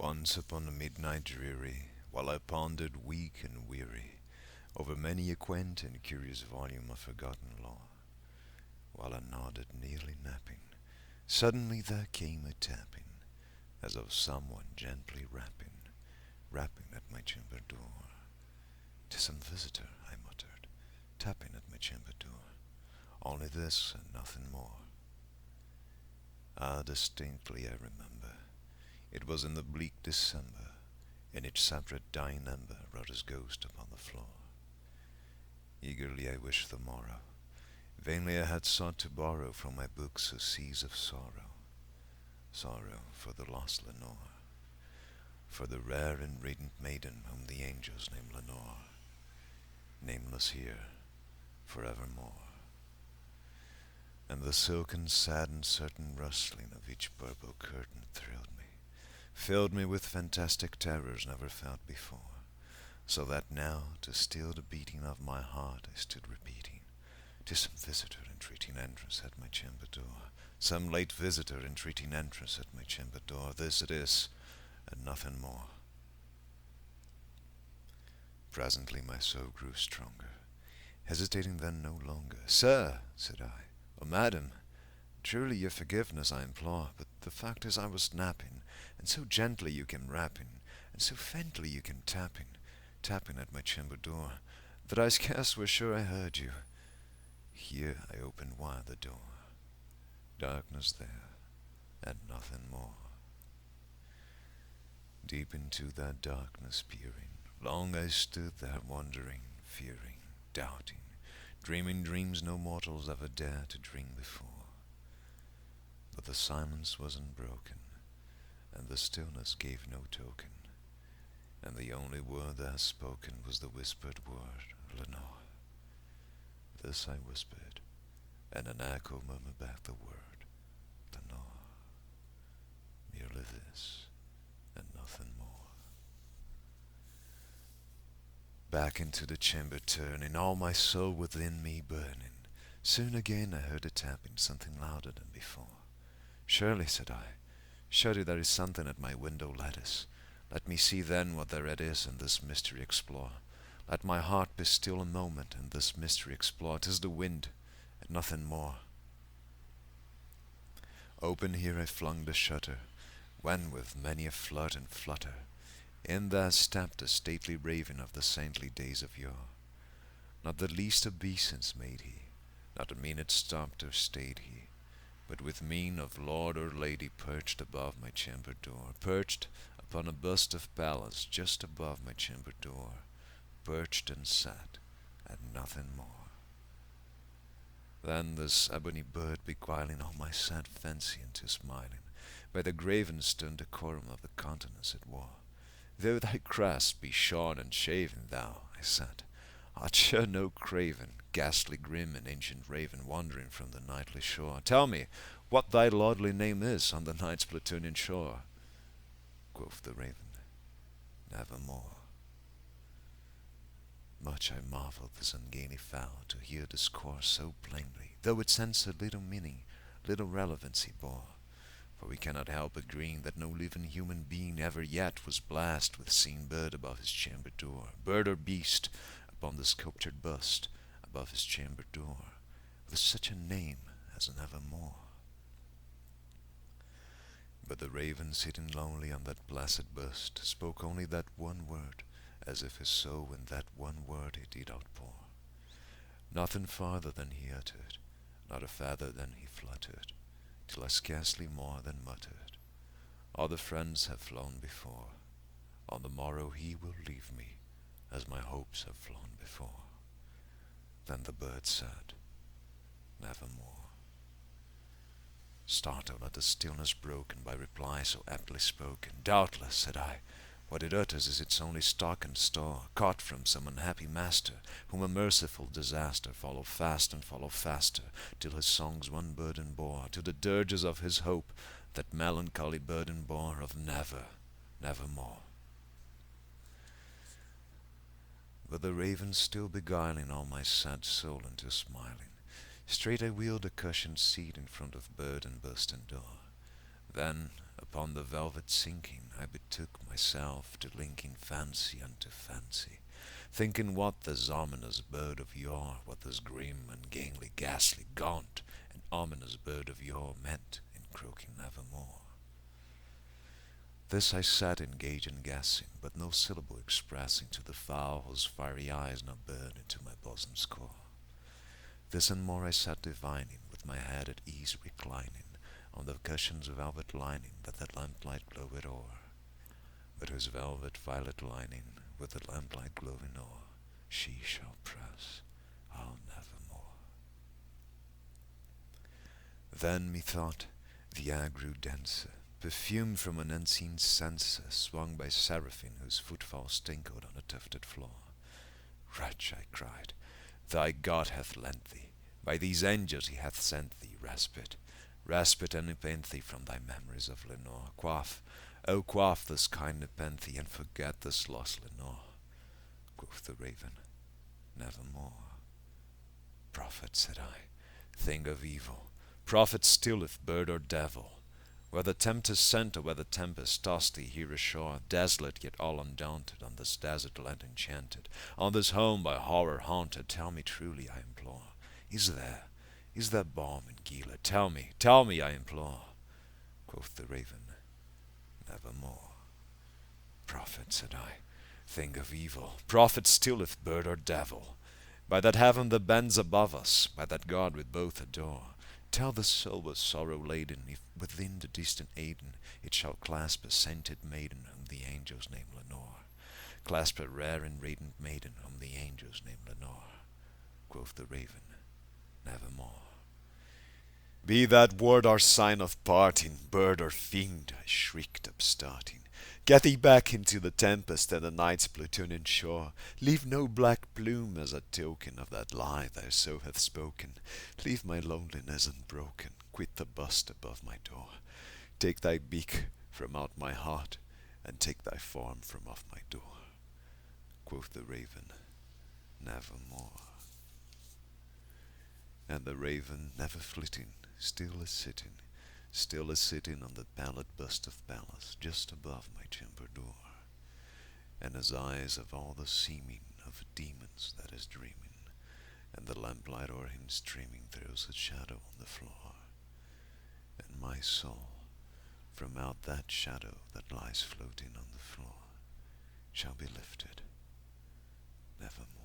Once upon a midnight dreary, while I pondered weak and weary over many a quaint and curious volume of forgotten lore, while I nodded nearly napping, suddenly there came a tapping, as of someone gently rapping at my chamber door. "'Tis some visitor," I muttered, "tapping at my chamber door. Only this and nothing more." Ah, distinctly I remember. It was in the bleak December, and each separate dying ember wrought his ghost upon the floor. Eagerly I wished the morrow. Vainly I had sought to borrow from my books a seas of sorrow. Sorrow for the lost Lenore, for the rare and radiant maiden whom the angels name Lenore, nameless here forevermore. And the silken, sad, and certain rustling of each purple curtain thrilled me, filled me with fantastic terrors never felt before, so that now, to still the beating of my heart, I stood repeating, "'Tis some visitor entreating entrance at my chamber door, some late visitor entreating entrance at my chamber door. This it is, and nothing more." Presently my soul grew stronger, hesitating then no longer. "Sir," said I, "or madam, truly your forgiveness I implore, but the fact is I was napping, and so gently you came rapping, and so faintly you came tapping at my chamber door, that I scarce were sure I heard you." Here I opened wide the door. Darkness there, and nothing more. Deep into that darkness peering, long I stood there wondering, fearing, doubting, dreaming dreams no mortals ever dared to dream before. But the silence was unbroken, and the stillness gave no token, and the only word there spoken was the whispered word, "Lenore." This I whispered, and an echo murmured back the word, "Lenore." Merely this, and nothing more. Back into the chamber turning, all my soul within me burning, soon again I heard a tapping, something louder than before. "Surely," said I, "surely there is something at my window lattice. Let me see then what thereat is, and this mystery explore. Let my heart be still a moment, and this mystery explore. 'Tis the wind, and nothing more." Open here I flung the shutter, when with many a flirt and flutter, in there stepped a stately raven of the saintly days of yore. Not the least obeisance made he, not a minute stopped or stayed he, but with mien of lord or lady perched above my chamber door, perched upon a bust of Pallas just above my chamber door, perched and sat, and nothing more. Then this ebony bird beguiling all my sad fancy into smiling, by the graven stern decorum of the countenance it wore. "Though thy crest be shorn and shaven, thou," I said, "art sure no craven, ghastly grim and ancient raven wandering from the nightly shore. Tell me what thy lordly name is on the night's Plutonian shore." Quoth the raven, "Nevermore." Much I marveled this ungainly fowl to hear discourse so plainly, though its answer little meaning, little relevancy bore. For we cannot help agreeing that no living human being ever yet was blessed with seeing bird above his chamber door, bird or beast upon the sculptured bust above his chamber door, with such a name as Nevermore. But the raven sitting lonely on that blessed bust spoke only that one word, as if his soul in that one word he did outpour. Nothing farther than he uttered, not a feather than he fluttered, till I scarcely more than muttered, "All the friends have flown before. On the morrow he will leave me, as my hopes have flown before." Then the bird said, "Nevermore." Startled at the stillness broken by reply so aptly spoken, "Doubtless," said I, "what it utters is its only stock and store, caught from some unhappy master, whom a merciful disaster followed fast and followed faster, till his songs one burden bore, till the dirges of his hope that melancholy burden bore of nevermore." But the raven still beguiling all my sad soul into smiling, straight I wheeled a cushioned seat in front of bird and bust and door. Then, upon the velvet sinking, I betook myself to linking fancy unto fancy, thinking what this ominous bird of yore, what this grim and gangly, ghastly, gaunt, and ominous bird of yore meant in croaking nevermore. This I sat engaged in guessing, but no syllable expressing to the fowl whose fiery eyes now burned into my bosom's core. This and more I sat divining, with my head at ease reclining, on the cushion's velvet lining that the lamplight glowed o'er, but whose velvet violet lining, with the lamplight glowing o'er, she shall press, I'll nevermore. Then methought the air grew denser, perfumed from an unseen censer swung by seraphim whose footfalls tinkled on the tufted floor. Wretch, I cried, thy God hath lent thee, by these angels he hath sent thee respite, respite and nepenthe from thy memories of Lenore. Quaff, oh quaff this kind nepenthe, and forget this lost Lenore. Quoth the raven, nevermore. Prophet, said I, thing of evil, prophet still if bird or devil, where the tempest sent or where the tempest tossed thee here ashore, desolate yet all undaunted, on this desert land enchanted, on this home by horror haunted, tell me truly, I implore, is there balm in Gilead? Tell me, I implore. Quoth the raven, nevermore. Prophet, said I, thing of evil, prophet still if bird or devil, by that heaven that bends above us, by that God we both adore, tell the soul with sorrow laden, if within the distant Aden it shall clasp a sainted maiden whom the angels name Lenore, clasp a rare and radiant maiden whom the angels name Lenore. Quoth the raven, nevermore. Be that word our sign of parting, bird or fiend, I shrieked upstarting. Get thee back into the tempest and the night's Plutonian shore. Leave no black plume as a token of that lie thou so hath spoken. Leave my loneliness unbroken. Quit the bust above my door. Take thy beak from out my heart, and take thy form from off my door. Quoth the raven, nevermore. And the raven, never flitting, still a sitting on the pallid bust of Pallas, just above my chamber door, and his eyes have all the seeming of a demon's that is dreaming, and the lamplight o'er him streaming throws its shadow on the floor, and my soul, from out that shadow that lies floating on the floor, shall be lifted nevermore.